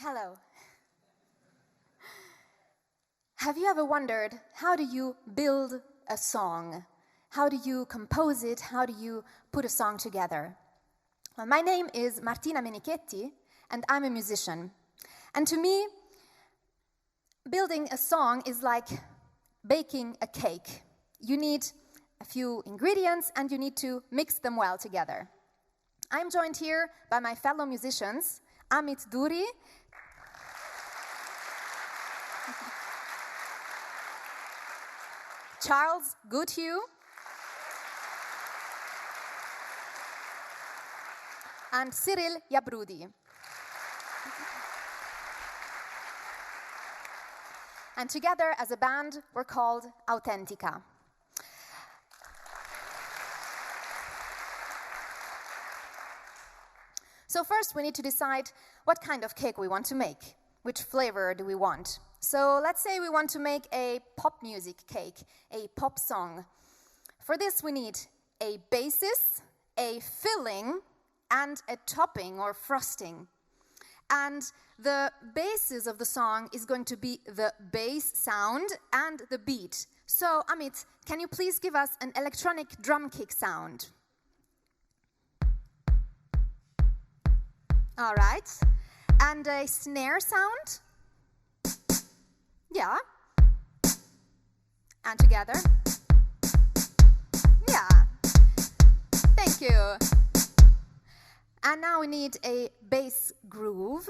Hello. Have you ever wondered, how do you build a song? How do you compose it? How do you put a song together? Well, my name is Martina Menichetti, and I'm a musician. And to me, building a song is like baking a cake. You need a few ingredients, and you need to mix them well together. I'm joined here by my fellow musicians, Amit Duri, Charles Goodhue, and Cyril Yabrudi. And together as a band, we're called Authentica. So first we need to decide what kind of cake we want to make. Which flavor do we want? So let's say we want to make a pop music cake, a pop song. For this we need a basis, a filling, and a topping or frosting. And the basis of the song is going to be the bass sound and the beat. So Amit, can you please give us an electronic drum kick sound? All right. And a snare sound? Yeah. And together? Yeah. Thank you. And now we need a bass groove.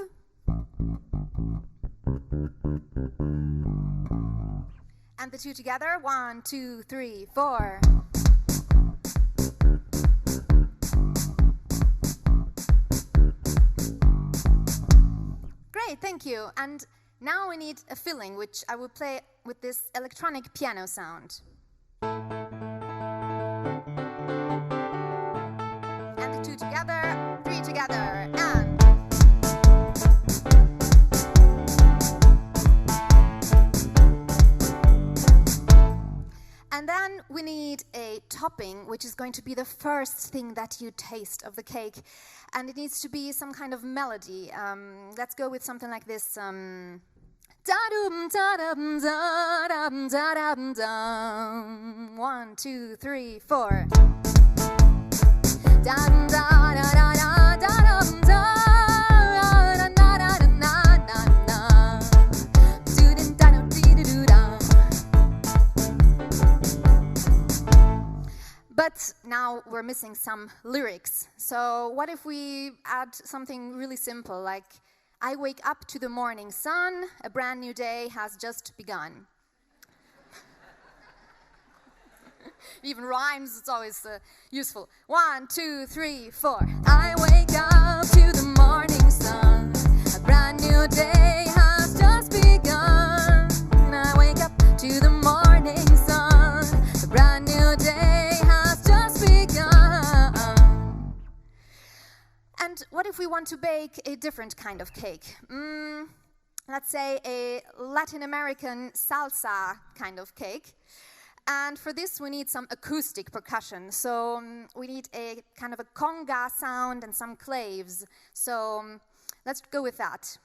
And the two together. 1, 2, 3, 4. Great, thank you. And now we need a filling, which I will play with this electronic piano sound. And the two together, 3 together, and... And then we need a topping, which is going to be the first thing that you taste of the cake. And it needs to be some kind of melody. Let's go with something like this. Da-dum, da-dum, da-dum, da-dum, dum. 1, 2, 3, 4. Da-dum, da-da-da-da, da-dum, da. But now we're missing some lyrics. So what if we add something really simple, like, I wake up to the morning sun, a brand new day has just begun. Even rhymes, it's always useful. 1, 2, 3, 4. I wake up to the morning sun, a brand new day has just begun. I wake up to the morning sun, a brand new day has just begun. And what if we want to bake a different kind of cake? Let's say a Latin American salsa kind of cake. And for this we need some acoustic percussion. So we need a kind of a conga sound and some claves. So let's go with that.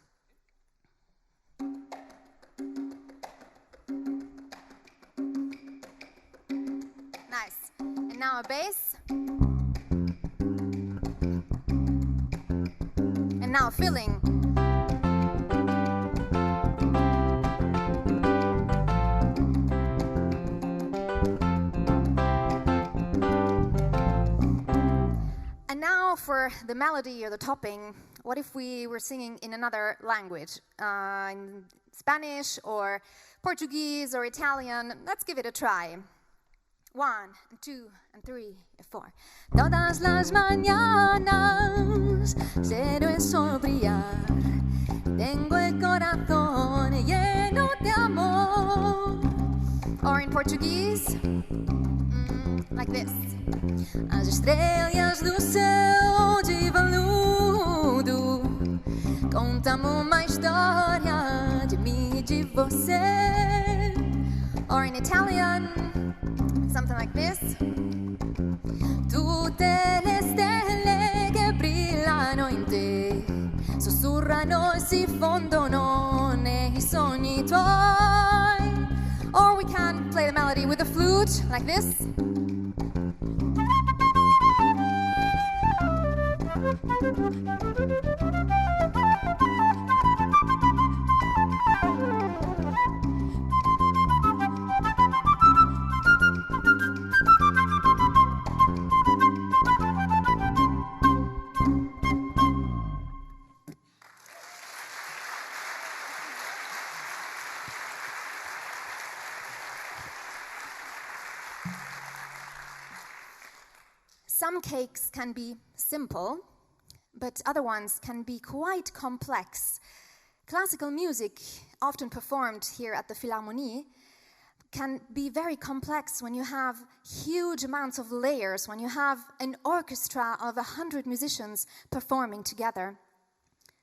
Nice. And now a bass. And now a filling. And now for the melody or the topping, what if we were singing in another language? In Spanish or Portuguese or Italian? Let's give it a try. 1, 2, 3, 4. Todas las mañanas se debe sonreír. Tengo el corazón lleno de amor. Or in Portuguese, like this. As estrelas do céu de veludo contam uma história de mim e de você. Or in Italian, something like this. Tutte le stelle che brillano in te sussurrano e si affondono nei sogni tuoi. Or we can play the melody with the flute, like this. Some cakes can be simple, but other ones can be quite complex. Classical music, often performed here at the Philharmonie, can be very complex when you have huge amounts of layers, when you have an orchestra of 100 musicians performing together.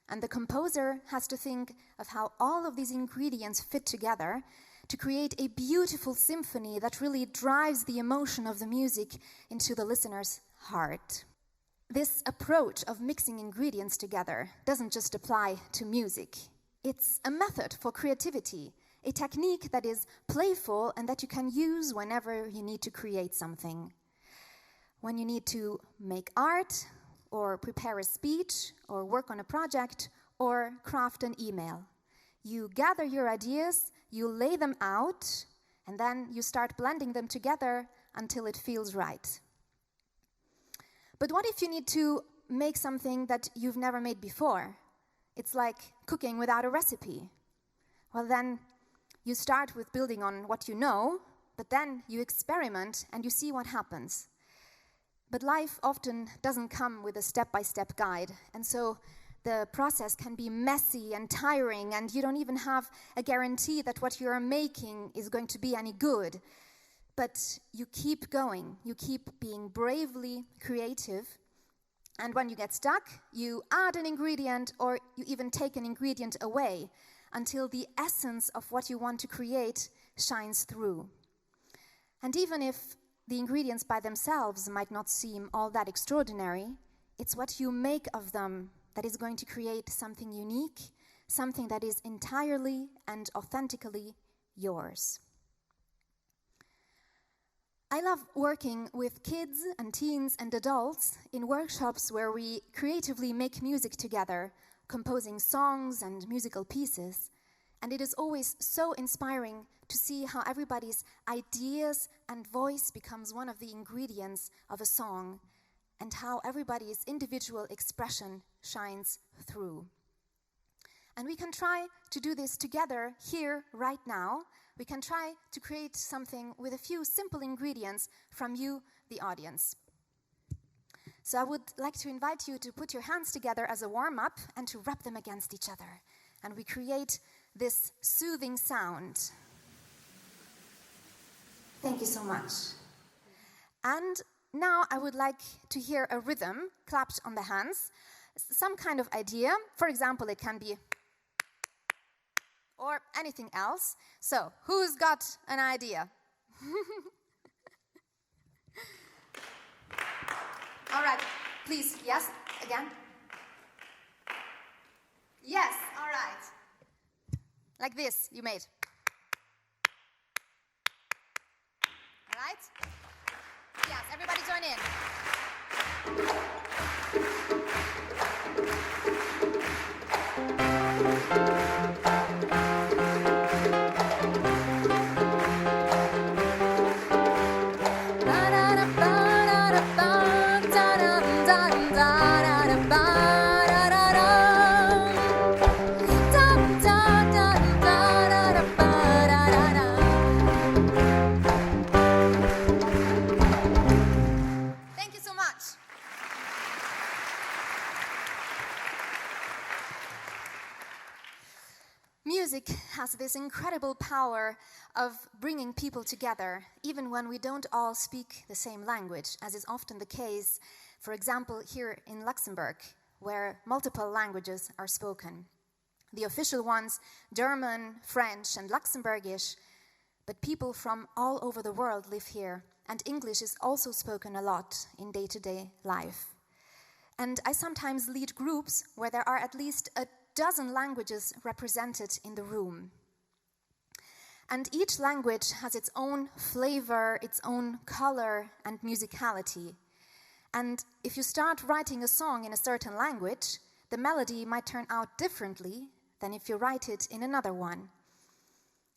And the composer has to think of how all of these ingredients fit together to create a beautiful symphony that really drives the emotion of the music into the listener's heart. This approach of mixing ingredients together doesn't just apply to music. It's a method for creativity, a technique that is playful and that you can use whenever you need to create something. When you need to make art, or prepare a speech, or work on a project, or craft an email. You gather your ideas, you lay them out, and then you start blending them together until it feels right. But what if you need to make something that you've never made before? It's like cooking without a recipe. Well, then you start with building on what you know, but then you experiment and you see what happens. But life often doesn't come with a step-by-step guide, and so the process can be messy and tiring, and you don't even have a guarantee that what you're making is going to be any good. But you keep going, you keep being bravely creative, and when you get stuck, you add an ingredient or you even take an ingredient away until the essence of what you want to create shines through. And even if the ingredients by themselves might not seem all that extraordinary, it's what you make of them that is going to create something unique, something that is entirely and authentically yours. I love working with kids and teens and adults in workshops where we creatively make music together, composing songs and musical pieces. And it is always so inspiring to see how everybody's ideas and voice becomes one of the ingredients of a song, and how everybody's individual expression shines through. And we can try to do this together here, right now. We can try to create something with a few simple ingredients from you, the audience. So I would like to invite you to put your hands together as a warm-up and to rub them against each other. And we create this soothing sound. Thank you so much. And now I would like to hear a rhythm clapped on the hands, some kind of idea. For example, it can be or anything else. So, who's got an idea? All right, please, yes, again. Yes, all right. Like this, you made. All right? Yes, everybody join in. Music has this incredible power of bringing people together, even when we don't all speak the same language, as is often the case, for example, here in Luxembourg, where multiple languages are spoken. The official ones, German, French, and Luxembourgish, but people from all over the world live here, and English is also spoken a lot in day-to-day life. And I sometimes lead groups where there are at least a dozen languages represented in the room. And each language has its own flavor, its own color and musicality. And if you start writing a song in a certain language, the melody might turn out differently than if you write it in another one.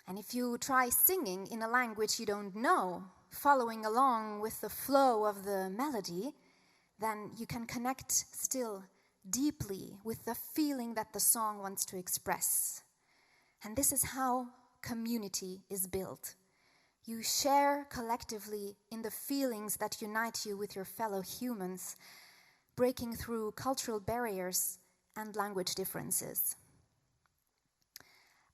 And if you try singing in a language you don't know, following along with the flow of the melody, then you can connect still deeply with the feeling that the song wants to express. And this is how community is built. You share collectively in the feelings that unite you with your fellow humans, breaking through cultural barriers and language differences.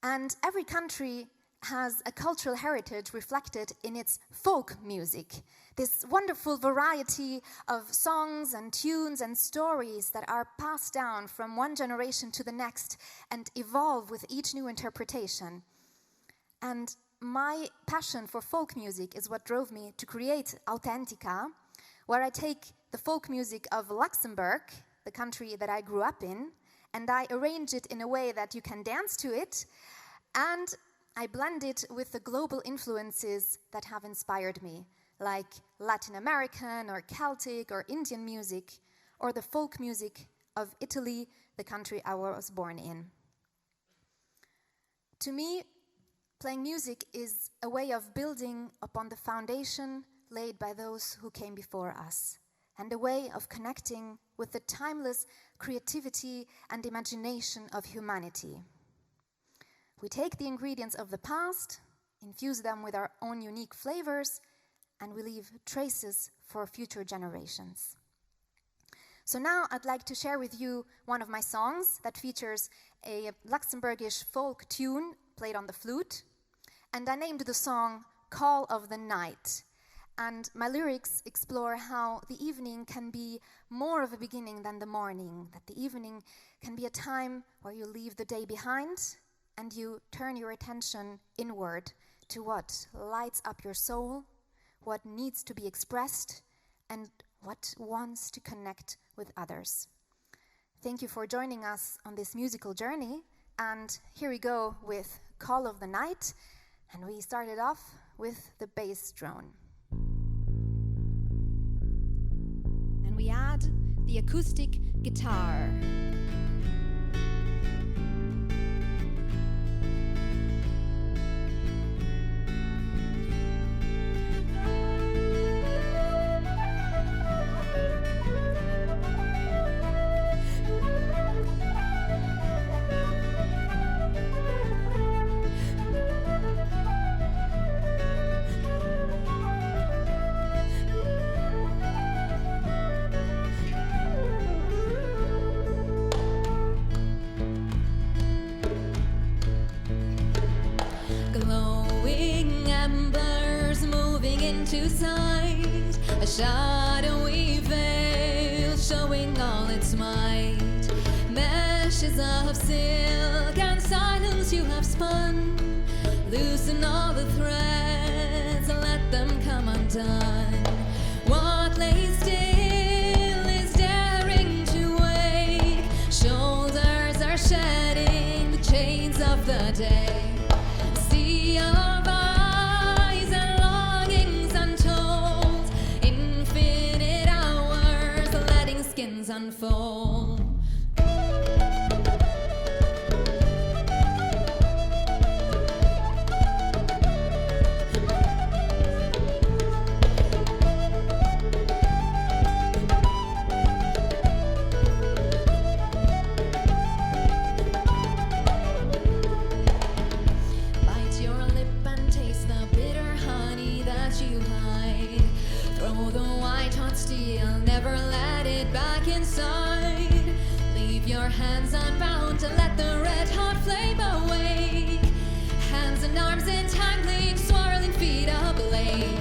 And every country has a cultural heritage reflected in its folk music, this wonderful variety of songs and tunes and stories that are passed down from one generation to the next and evolve with each new interpretation. And my passion for folk music is what drove me to create Authentica, where I take the folk music of Luxembourg, the country that I grew up in, and I arrange it in a way that you can dance to it, and I blend it with the global influences that have inspired me, like Latin American or Celtic or Indian music, or the folk music of Italy, the country I was born in. To me, playing music is a way of building upon the foundation laid by those who came before us, and a way of connecting with the timeless creativity and imagination of humanity. We take the ingredients of the past, infuse them with our own unique flavors, and we leave traces for future generations. So now I'd like to share with you one of my songs that features a Luxembourgish folk tune played on the flute, and I named the song Call of the Night. And my lyrics explore how the evening can be more of a beginning than the morning, that the evening can be a time where you leave the day behind and you turn your attention inward to what lights up your soul, what needs to be expressed, and what wants to connect with others. Thank you for joining us on this musical journey, and here we go with Call of the Night, and we started off with the bass drone. And we add the acoustic guitar. To sight, a shadowy veil showing all its might. Meshes of silk and silence you have spun. Loosen all the threads and let them come undone. What lay still is daring to wake. Shoulders are shedding the chains of the day. Sea of unfold. Bite your lip and taste the bitter honey that you hide. Throw the white hot steel, never let it back inside. Leave your hands unbound to let the red hot flame awake. Hands and arms entangling, swirling feet ablaze.